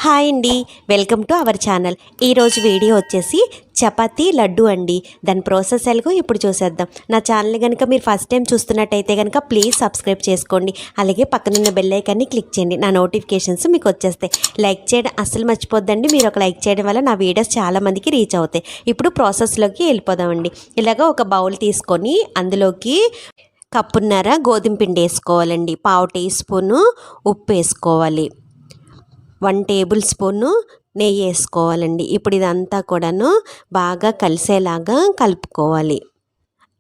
Hi అండి, welcome to our channel. ఈరోజు video వచ్చేసి చపాతీ లడ్డు అండి. దాని ప్రాసెస్ ఎలాగో ఇప్పుడు చూసేద్దాం. నా ఛానల్ కనుక మీరు ఫస్ట్ టైం చూస్తున్నట్టయితే కనుక ప్లీజ్ సబ్స్క్రైబ్ చేసుకోండి. అలాగే పక్కనున్న బెల్ ఐకాన్ని క్లిక్ చేయండి. నా నోటిఫికేషన్స్ మీకు వచ్చేస్తాయి. లైక్ చేయడం అస్సలు మర్చిపోద్దండి. మీరు ఒక లైక్ చేయడం వల్ల నా వీడియోస్ చాలామందికి రీచ్ అవుతాయి. ఇప్పుడు ప్రాసెస్లోకి వెళ్ళిపోదామండి. ఇలాగ ఒక బౌల్ తీసుకొని అందులోకి కప్పున్నర గోధుమ పిండి వేసుకోవాలండి. 1/2 టీ స్పూను ఉప్పు వేసుకోవాలి. 1 టేబుల్ స్పూను నెయ్యి వేసుకోవాలండి. ఇప్పుడు ఇదంతా కూడాను బాగా కలిసేలాగా కలుపుకోవాలి.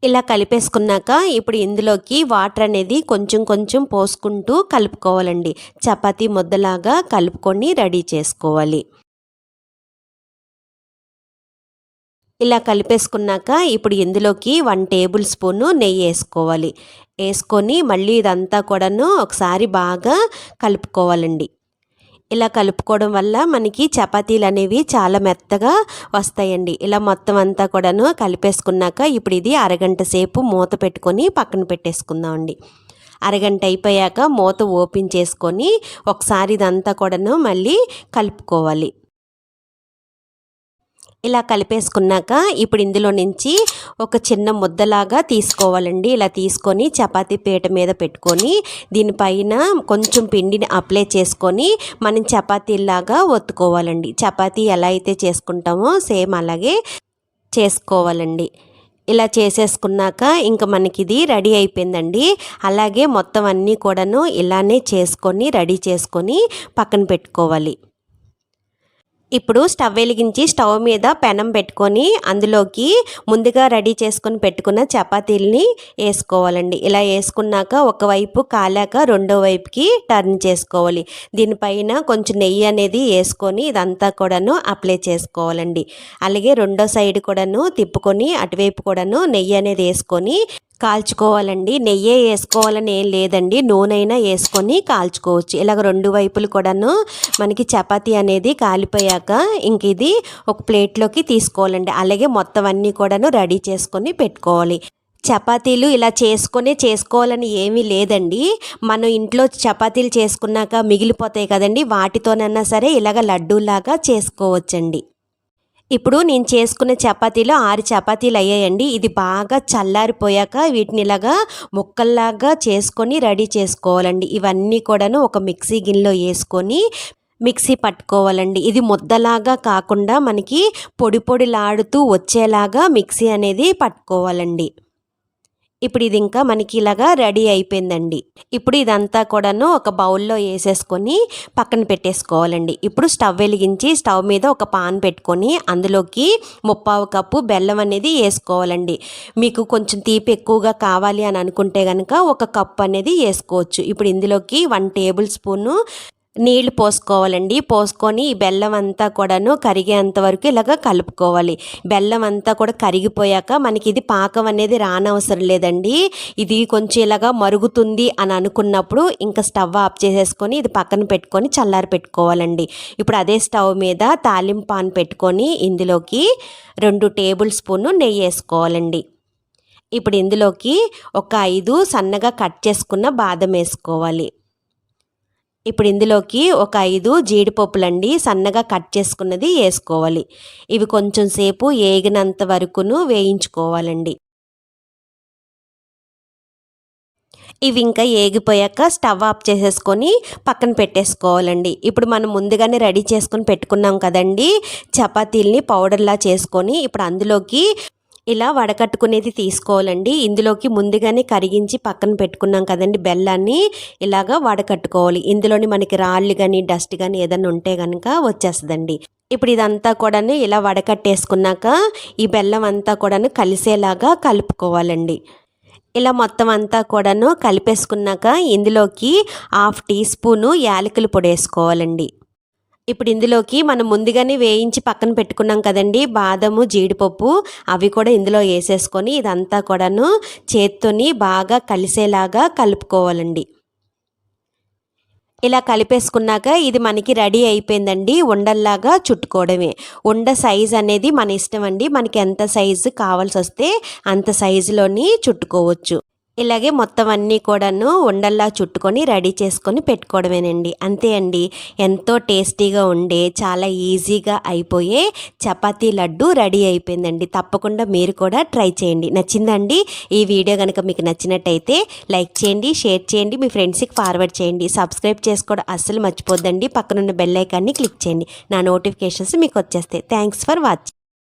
ఇలా కలిపేసుకున్నాక ఇప్పుడు ఇందులోకి వాటర్ అనేది కొంచెం కొంచెం పోసుకుంటూ కలుపుకోవాలండి. చపాతీ ముద్దలాగా కలుపుకొని రెడీ చేసుకోవాలి. ఇలా కలిపేసుకున్నాక ఇప్పుడు ఇందులోకి 1 టేబుల్ స్పూను నెయ్యి వేసుకోవాలి. వేసుకొని మళ్ళీ ఇదంతా కూడాను ఒకసారి బాగా కలుపుకోవాలండి. ఇలా కలుపుకోవడం వల్ల మనకి చపాతీలు అనేవి చాలా మెత్తగా వస్తాయండి. ఇలా మొత్తం అంతా కూడాను కలిపేసుకున్నాక ఇప్పుడు ఇది అరగంట సేపు మూత పెట్టుకొని పక్కన పెట్టేసుకుందామండి. అరగంట అయిపోయాక మూత ఓపెన్ చేసుకొని ఒకసారి ఇదంతా కూడాను మళ్ళీ కలుపుకోవాలి. ఇలా కలిపేసుకున్నాక ఇప్పుడు ఇందులో నుంచి ఒక చిన్న ముద్దలాగా తీసుకోవాలండి. ఇలా తీసుకొని చపాతీ పీట మీద పెట్టుకొని దీనిపైన కొంచెం పిండిని అప్లై చేసుకొని మనం చపాతీలాగా ఒత్తుకోవాలండి. చపాతీ ఎలా అయితే చేసుకుంటామో సేమ్ అలాగే చేసుకోవాలండి. ఇలా చేసేసుకున్నాక ఇంకా మనకి ఇది రెడీ అయిపోయిందండి. అలాగే మొత్తం అన్నీ కూడాను ఇలానే చేసుకొని రెడీ చేసుకొని పక్కన పెట్టుకోవాలి. ఇప్పుడు స్టవ్ వెలిగించి స్టవ్ మీద పెనం పెట్టుకొని అందులోకి ముందుగా రెడీ చేసుకొని పెట్టుకున్న చపాతీలని వేసుకోవాలండి. ఇలా వేసుకున్నాక ఒకవైపు కాలాక రెండో వైపుకి టర్న్ చేసుకోవాలి. దీనిపైన కొంచెం నెయ్యి అనేది వేసుకొని ఇదంతా కూడాను అప్లై చేసుకోవాలండి. అలాగే రెండో సైడ్ కూడాను తిప్పుకొని అటువైపు కూడాను నెయ్యి అనేది వేసుకొని కాల్చుకోవాలండి. నెయ్యే వేసుకోవాలని ఏం లేదండి, నూనె అయినా వేసుకొని కాల్చుకోవచ్చు. ఇలాగ రెండు వైపులు కూడాను మనకి చపాతీ అనేది కాలిపోయాక ఇంక ఇది ఒక ప్లేట్లోకి తీసుకోవాలండి. అలాగే మొత్తం అన్నీ కూడాను రెడీ చేసుకొని పెట్టుకోవాలి. చపాతీలు ఇలా చేసుకోవాలని ఏమీ లేదండి. మనం ఇంట్లో చపాతీలు చేసుకున్నాక మిగిలిపోతాయి కదండి, వాటితోనన్నా సరే ఇలాగ లడ్డూలాగా చేసుకోవచ్చండి. ఇప్పుడు నేను చేసుకున్న చపాతీలో 6 చపాతీలు అయ్యాయండి. ఇది బాగా చల్లారిపోయాక వీటిని ఇలాగా ముక్కల్లాగా చేసుకొని రెడీ చేసుకోవాలండి. ఇవన్నీ కూడాను ఒక మిక్సీ గిన్నెలో వేసుకొని మిక్సీ పట్టుకోవాలండి. ఇది ముద్దలాగా కాకుండా మనకి పొడి పొడిలాడుతూ వచ్చేలాగా మిక్సీ అనేది పట్టుకోవాలండి. ఇప్పుడు ఇది ఇంకా మనకి ఇలాగా రెడీ అయిపోయిందండి. ఇప్పుడు ఇదంతా కూడాను ఒక బౌల్లో వేసేసుకొని పక్కన పెట్టేసుకోవాలండి. ఇప్పుడు స్టవ్ వెలిగించి స్టవ్ మీద ఒక పాన్ పెట్టుకొని అందులోకి 1/2 కప్పు బెల్లం అనేది వేసుకోవాలండి. మీకు కొంచెం తీపి ఎక్కువగా కావాలి అని అనుకుంటే కనుక 1 కప్పు అనేది వేసుకోవచ్చు. ఇప్పుడు ఇందులోకి 1 టేబుల్ స్పూను నీళ్లు పోసుకోవాలండి. పోసుకొని ఈ బెల్లం అంతా కూడాను కరిగేంత వరకు ఇలాగ కలుపుకోవాలి. బెల్లం అంతా కూడా కరిగిపోయాక మనకి ఇది పాకం అనేది రానవసరం లేదండి. ఇది కొంచెం ఇలాగా మరుగుతుంది అని అనుకున్నప్పుడు ఇంకా స్టవ్ ఆఫ్ చేసేసుకొని ఇది పక్కన పెట్టుకొని చల్లారి పెట్టుకోవాలండి. ఇప్పుడు అదే స్టవ్ మీద తాలింపు పాన్ పెట్టుకొని ఇందులోకి 2 టేబుల్ స్పూను నెయ్యి వేసుకోవాలండి. ఇప్పుడు ఇందులోకి ఒక 5 సన్నగా కట్ చేసుకున్న బాదం వేసుకోవాలి. ఇప్పుడు ఇందులోకి ఒక 5 జీడిపప్పులండి సన్నగా కట్ చేసుకున్నది వేసుకోవాలి. ఇవి కొంచెం సేపు ఏగినంత వరకును వేయించుకోవాలండి. ఇవి ఇంకా ఏగిపోయాక స్టవ్ ఆఫ్ చేసేసుకొని పక్కన పెట్టేసుకోవాలండి. ఇప్పుడు మనం ముందుగానే రెడీ చేసుకొని పెట్టుకున్నాం కదండి చపాతీల్ని పౌడర్లా చేసుకొని ఇప్పుడు అందులోకి ఇలా వడకట్టుకునేది తీసుకోవాలండి. ఇందులోకి ముందుగానే కరిగించి పక్కన పెట్టుకున్నాం కదండి బెల్లాన్ని ఇలాగా వడకట్టుకోవాలి. ఇందులోని మనకి రాళ్ళు కానీ డస్ట్ కానీ ఏదైనా ఉంటే కనుక వచ్చేస్తుందండి. ఇప్పుడు ఇదంతా కూడాను ఇలా వడకట్టేసుకున్నాక ఈ బెల్లం అంతా కూడాను కలిసేలాగా కలుపుకోవాలండి. ఇలా మొత్తం అంతా కూడాను కలిపేసుకున్నాక ఇందులోకి 1/2 టీ స్పూను యాలకుల పొడి వేసుకోవాలండి. ఇప్పుడు ఇందులోకి మనం ముందుగానే వేయించి పక్కన పెట్టుకున్నాం కదండి బాదము జీడిపప్పు, అవి కూడా ఇందులో వేసేసుకొని ఇదంతా కూడాను చేత్తోని బాగా కలిసేలాగా కలుపుకోవాలండి. ఇలా కలిపేసుకున్నాక ఇది మనకి రెడీ అయిపోయిందండి. ఉండల్లాగా చుట్టుకోవడమే. ఉండ సైజ్ అనేది మన ఇష్టం అండి. మనకి ఎంత సైజు కావాల్సి వస్తే అంత సైజులోని చుట్టుకోవచ్చు. ఇలాగే మొత్తం అన్నీ కూడాను ఉండల్లా చుట్టుకొని రెడీ చేసుకొని పెట్టుకోవడమేనండి. అంతే అండి, ఎంతో టేస్టీగా ఉండే చాలా ఈజీగా అయిపోయే చపాతీ లడ్డు రెడీ అయిపోయిందండి. తప్పకుండా మీరు కూడా ట్రై చేయండి. నచ్చిందండి ఈ వీడియో కనుక మీకు నచ్చినట్టయితే లైక్ చేయండి, షేర్ చేయండి, మీ ఫ్రెండ్స్కి ఫార్వర్డ్ చేయండి. సబ్స్క్రైబ్ చేసుకోవడం అస్సలు మర్చిపోద్దండి. పక్కనున్న బెల్ ఐకాన్ని క్లిక్ చేయండి. నా నోటిఫికేషన్స్ మీకు వచ్చేస్తాయి. Thanks for watching.